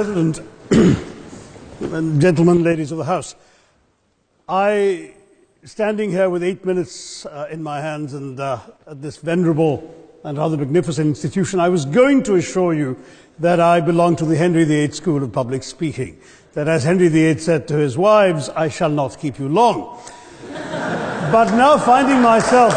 President, and gentlemen, ladies of the House, standing here with 8 minutes in my hands and at this venerable and rather magnificent institution, I was going to assure you that I belong to the Henry VIII School of Public Speaking, that as Henry VIII said to his wives, I shall not keep you long. But now finding myself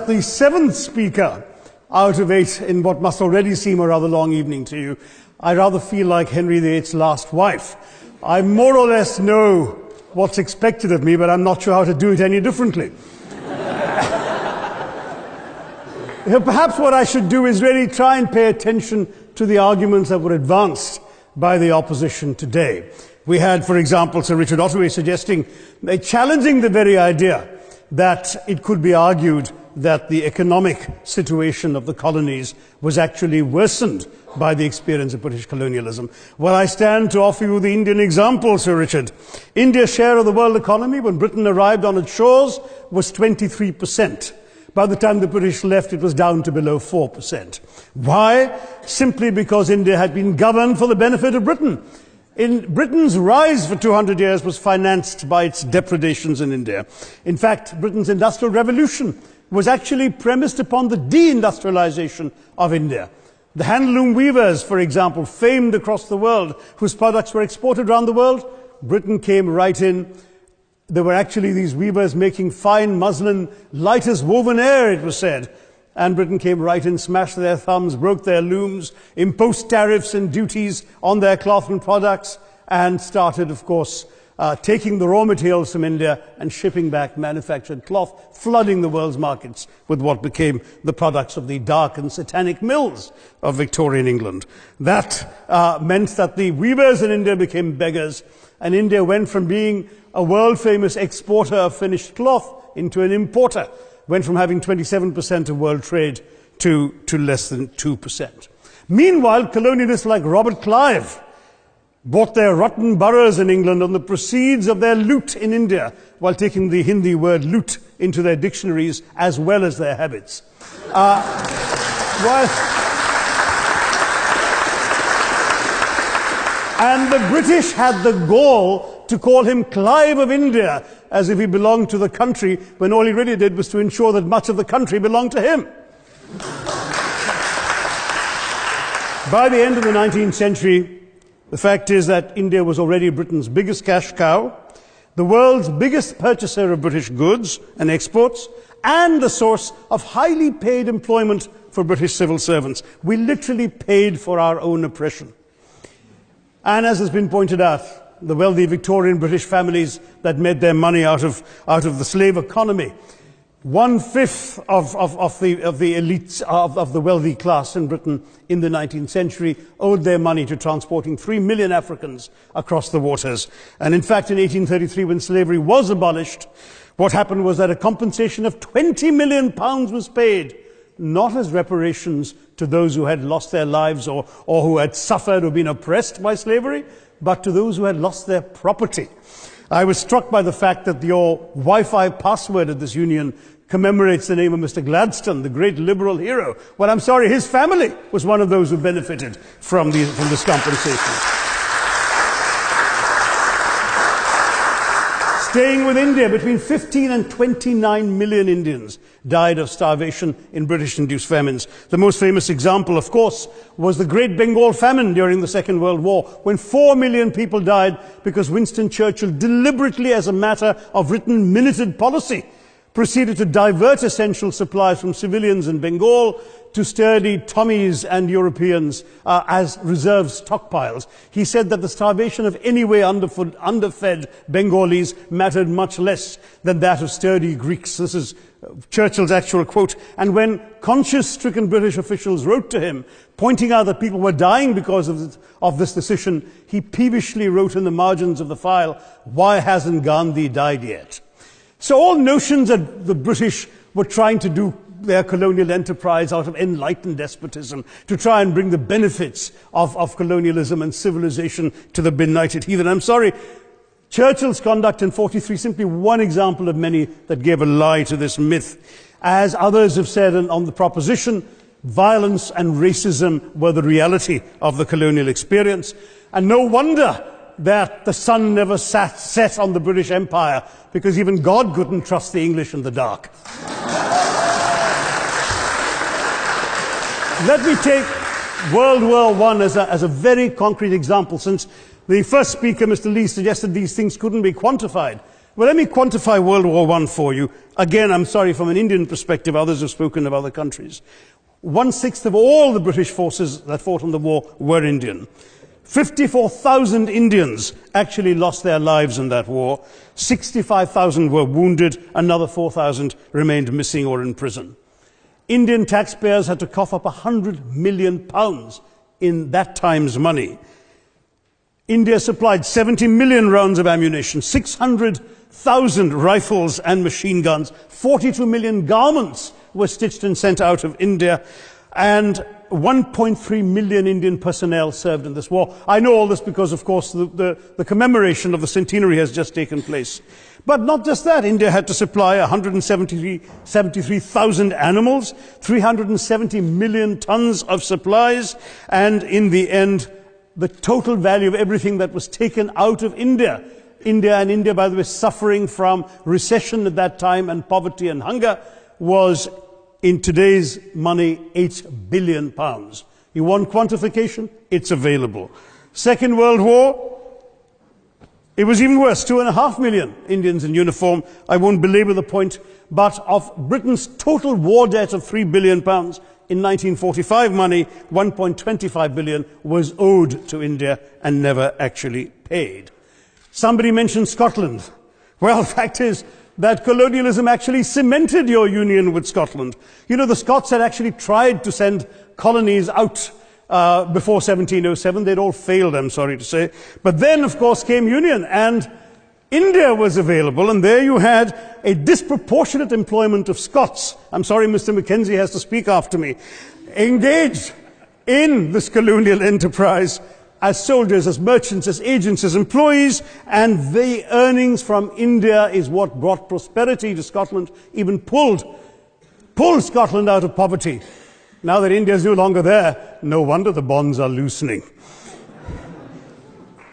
the seventh speaker out of 8 in what must already seem a rather long evening to you, I rather feel like Henry VIII's last wife. I more or less know what's expected of me, but I'm not sure how to do it any differently. Perhaps what I should do is really try and pay attention to the arguments that were advanced by the opposition today. We had, for example, Sir Richard Ottaway challenging the very idea that it could be argued that the economic situation of the colonies was actually worsened by the experience of British colonialism. Well, I stand to offer you the Indian example, Sir Richard. India's share of the world economy when Britain arrived on its shores was 23%. By the time the British left, it was down to below 4%. Why? Simply because India had been governed for the benefit of Britain. Britain's rise for 200 years was financed by its depredations in India. In fact, Britain's industrial revolution was actually premised upon the deindustrialization of India. The handloom weavers, for example, famed across the world, whose products were exported around the world, Britain came right in. There were actually these weavers making fine muslin, light as woven air, it was said. And Britain came right in, smashed their thumbs, broke their looms, imposed tariffs and duties on their cloth and products, and started, of course, taking the raw materials from India and shipping back manufactured cloth, flooding the world's markets with what became the products of the dark and satanic mills of Victorian England. That meant that the weavers in India became beggars, and India went from being a world-famous exporter of finished cloth into an importer, went from having 27% of world trade to less than 2%. Meanwhile, colonialists like Robert Clive bought their rotten boroughs in England on the proceeds of their loot in India, while taking the Hindi word loot into their dictionaries as well as their habits. And the British had the gall to call him Clive of India, as if he belonged to the country, when all he really did was to ensure that much of the country belonged to him. By the end of the 19th century, the fact is that India was already Britain's biggest cash cow, the world's biggest purchaser of British goods and exports, and the source of highly paid employment for British civil servants. We literally paid for our own oppression. And as has been pointed out, the wealthy Victorian British families that made their money out of the slave economy, 1/5 of the elites of the wealthy class in Britain in the 19th century owed their money to transporting 3 million Africans across the waters. And in fact, in 1833, when slavery was abolished, what happened was that a compensation of £20 million was paid, not as reparations to those who had lost their lives or who had suffered or been oppressed by slavery, but to those who had lost their property. I was struck by the fact that your Wi-Fi password at this union commemorates the name of Mr. Gladstone, the great liberal hero. Well, I'm sorry, his family was one of those who benefited from this compensation. Staying with India, between 15 and 29 million Indians died of starvation in British-induced famines. The most famous example, of course, was the Great Bengal Famine during the Second World War, when 4 million people died because Winston Churchill, deliberately as a matter of written minuted policy, proceeded to divert essential supplies from civilians in Bengal to sturdy Tommies and Europeans as reserve stockpiles. He said that the starvation of anyway underfed Bengalis mattered much less than that of sturdy Greeks. This is Churchill's actual quote. And when conscience-stricken British officials wrote to him, pointing out that people were dying because of this decision, he peevishly wrote in the margins of the file, "Why hasn't Gandhi died yet?" So all notions that the British were trying to do their colonial enterprise out of enlightened despotism, to try and bring the benefits of colonialism and civilization to the benighted heathen. I'm sorry, Churchill's conduct in 43, simply one example of many that gave a lie to this myth. As others have said on the proposition, Violence and racism were the reality of the colonial experience. And no wonder that the sun never set on the British Empire, because even God couldn't trust the English in the dark. Let me take World War I as a very concrete example, since the first speaker, Mr. Lee, suggested these things couldn't be quantified. Well, let me quantify World War I for you. Again, I'm sorry, from an Indian perspective, others have spoken of other countries. 1/6 of all the British forces that fought in the war were Indian. 54,000 Indians actually lost their lives in that war. 65,000 were wounded. Another 4,000 remained missing or in prison. Indian taxpayers had to cough up £100 million in that time's money. India supplied 70 million rounds of ammunition, 600,000 rifles and machine guns, 42 million garments were stitched and sent out of India, and 1.3 million Indian personnel served in this war. I know all this because, of course, the commemoration of the centenary has just taken place. But not just that, India had to supply 173,000 animals, 370 million tons of supplies, and in the end, the total value of everything that was taken out of India. India, by the way, suffering from recession at that time and poverty and hunger, was, in today's money, £8 billion. You want quantification? It's available. Second World War, it was even worse, 2.5 million Indians in uniform. I won't belabor the point, but of Britain's total war debt of £3 billion, in 1945 money, 1.25 billion was owed to India and never actually paid. Somebody mentioned Scotland. Well, the fact is that colonialism actually cemented your union with Scotland. You know, the Scots had actually tried to send colonies out before 1707. They'd all failed, I'm sorry to say. But then, of course, came union, and India was available, and there you had a disproportionate employment of Scots. I'm sorry, Mr. Mackenzie has to speak after me. Engaged in this colonial enterprise as soldiers, as merchants, as agents, as employees, and the earnings from India is what brought prosperity to Scotland, even pulled Scotland out of poverty. Now that India is no longer there, no wonder the bonds are loosening.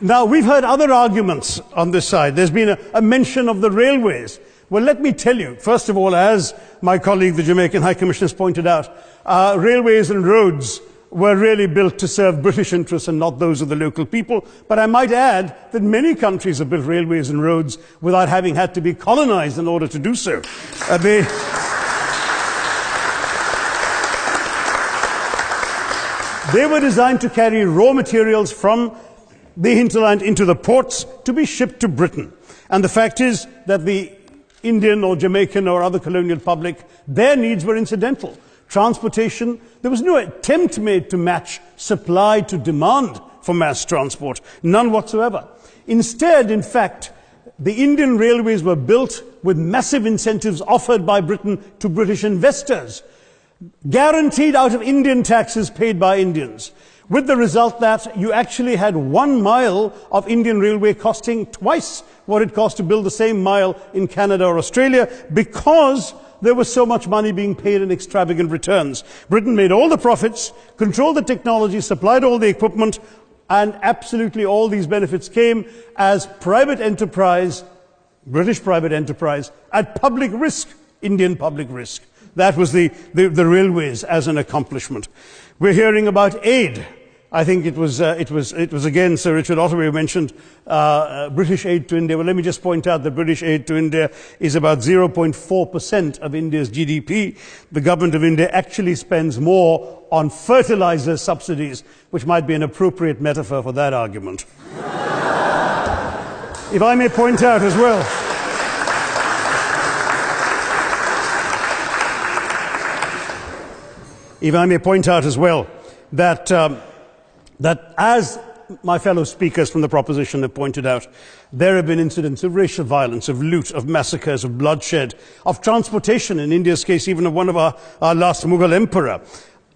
Now, we've heard other arguments on this side. There's been a mention of the railways. Well, let me tell you, first of all, as my colleague, the Jamaican High Commissioner, has pointed out, railways and roads were really built to serve British interests and not those of the local people. But I might add that many countries have built railways and roads without having had to be colonized in order to do so. They were designed to carry raw materials from the hinterland into the ports to be shipped to Britain. And the fact is that the Indian or Jamaican or other colonial public, their needs were incidental. Transportation, there was no attempt made to match supply to demand for mass transport, none whatsoever. Instead, in fact, the Indian railways were built with massive incentives offered by Britain to British investors, guaranteed out of Indian taxes paid by Indians, with the result that you actually had 1 mile of Indian railway costing twice what it cost to build the same mile in Canada or Australia, because there was so much money being paid in extravagant returns. Britain made all the profits, controlled the technology, supplied all the equipment, and absolutely all these benefits came as private enterprise, British private enterprise, at public risk, Indian public risk. That was the railways as an accomplishment. We're hearing about aid. I think it was again Sir Richard Ottaway who mentioned British aid to India. Well, let me just point out that British aid to India is about 0.4% of India's GDP. The government of India actually spends more on fertilizer subsidies, which might be an appropriate metaphor for that argument. If I may point out as well, that as my fellow speakers from the proposition have pointed out, there have been incidents of racial violence, of loot, of massacres, of bloodshed, of transportation, in India's case even of one of our last Mughal emperor.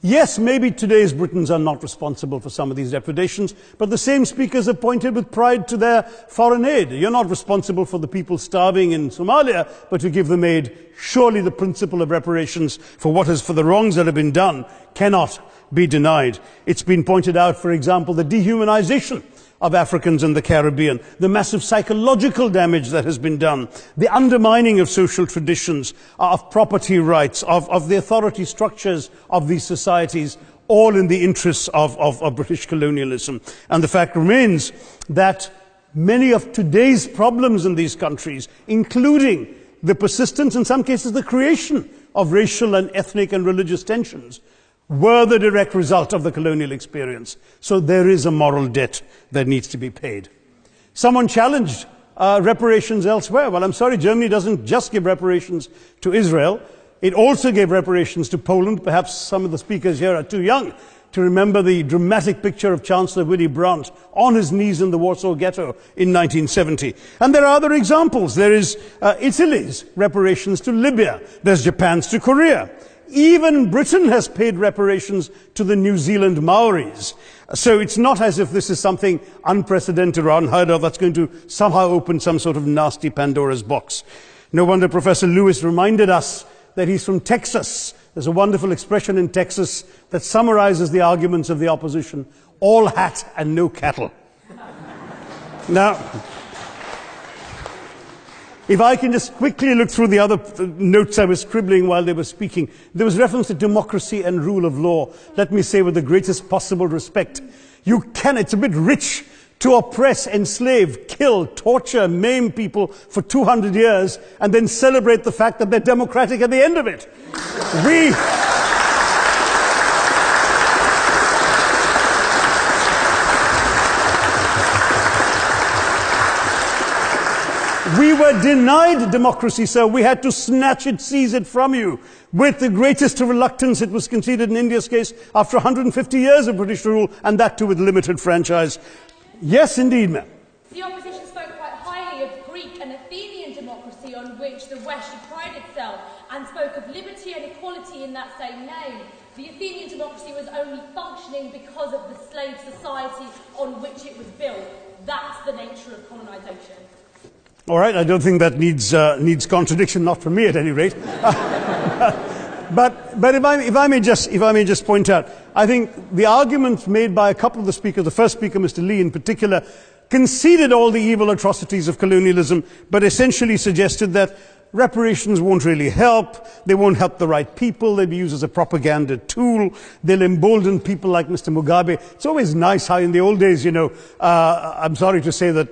Yes, maybe today's Britons are not responsible for some of these depredations, but the same speakers have pointed with pride to their foreign aid. You're not responsible for the people starving in Somalia, but you give them aid. Surely the principle of reparations for the wrongs that have been done cannot be denied. It's been pointed out, for example, the dehumanization of Africans in the Caribbean, the massive psychological damage that has been done, the undermining of social traditions, of property rights, of the authority structures of these societies, all in the interests of British colonialism. And the fact remains that many of today's problems in these countries, including the persistence, in some cases the creation, of racial and ethnic and religious tensions, were the direct result of the colonial experience. So there is a moral debt that needs to be paid. Someone challenged reparations elsewhere. Well, I'm sorry, Germany doesn't just give reparations to Israel. It also gave reparations to Poland. Perhaps some of the speakers here are too young to remember the dramatic picture of Chancellor Willy Brandt on his knees in the Warsaw Ghetto in 1970. And there are other examples. There is Italy's reparations to Libya. There's Japan's to Korea. Even Britain has paid reparations to the New Zealand Maoris. So it's not as if this is something unprecedented or unheard of that's going to somehow open some sort of nasty Pandora's box. No wonder Professor Lewis reminded us that he's from Texas. There's a wonderful expression in Texas that summarizes the arguments of the opposition: all hat and no cattle. Now, if I can just quickly look through the other notes I was scribbling while they were speaking. There was reference to democracy and rule of law. Let me say with the greatest possible respect, it's a bit rich to oppress, enslave, kill, torture, maim people for 200 years and then celebrate the fact that they're democratic at the end of it. We were denied democracy, sir. We had to snatch it, seize it from you. With the greatest reluctance, it was conceded in India's case after 150 years of British rule, and that too with limited franchise. Yes, indeed, ma'am. The opposition spoke quite highly of Greek and Athenian democracy on which the West should pride itself, and spoke of liberty and equality in that same name. The Athenian democracy was only functioning because of the slave society on which it was built. That's the nature of colonisation. All right, I don't think that needs contradiction, not from me at any rate. But if I may just point out, I think the arguments made by a couple of the speakers, the first speaker, Mr. Lee in particular, conceded all the evil atrocities of colonialism, but essentially suggested that reparations won't really help, they won't help the right people, they'll be used as a propaganda tool, they'll embolden people like Mr. Mugabe. It's always nice how in the old days, I'm sorry to say that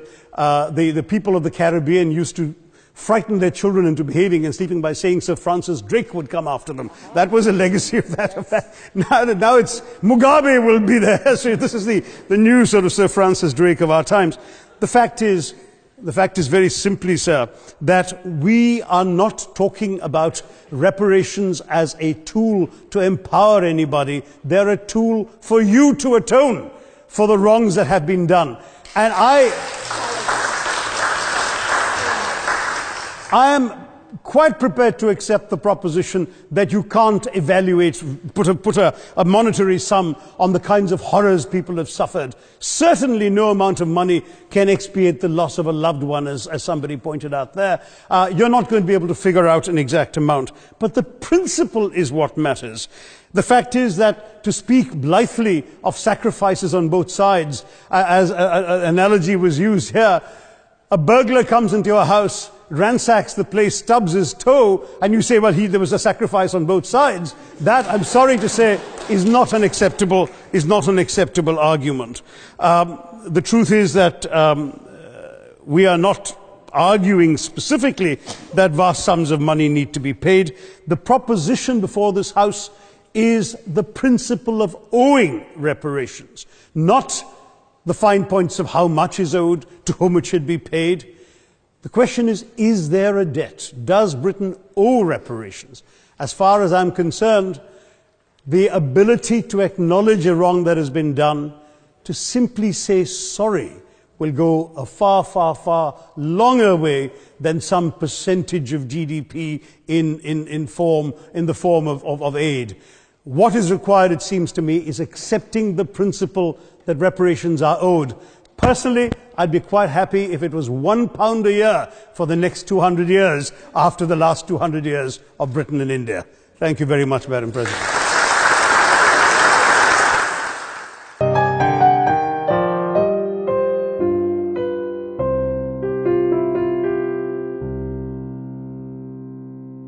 the people of the Caribbean used to frighten their children into behaving and sleeping by saying Sir Francis Drake would come after them. That was a legacy of that. Now it's Mugabe will be there. So this is the new sort of Sir Francis Drake of our times. The fact is very simply, sir, that we are not talking about reparations as a tool to empower anybody. They're a tool for you to atone for the wrongs that have been done. And I am quite prepared to accept the proposition that you can't put a monetary sum on the kinds of horrors people have suffered. Certainly no amount of money can expiate the loss of a loved one, as somebody pointed out there. You're not going to be able to figure out an exact amount. But the principle is what matters. The fact is that to speak blithely of sacrifices on both sides, as an analogy was used here, a burglar comes into your house, ransacks the place, stubs his toe, and you say, well, there was a sacrifice on both sides. That, I'm sorry to say, is not an acceptable argument. The truth is that we are not arguing specifically that vast sums of money need to be paid. The proposition before this House is the principle of owing reparations, not the fine points of how much is owed, to whom it should be paid. The question is there a debt? Does Britain owe reparations? As far as I'm concerned, the ability to acknowledge a wrong that has been done, to simply say sorry, will go a far, far, far longer way than some percentage of GDP in the form of aid. What is required, it seems to me, is accepting the principle that reparations are owed. Personally, I'd be quite happy if it was £1 a year for the next 200 years after the last 200 years of Britain and India. Thank you very much, Madam President.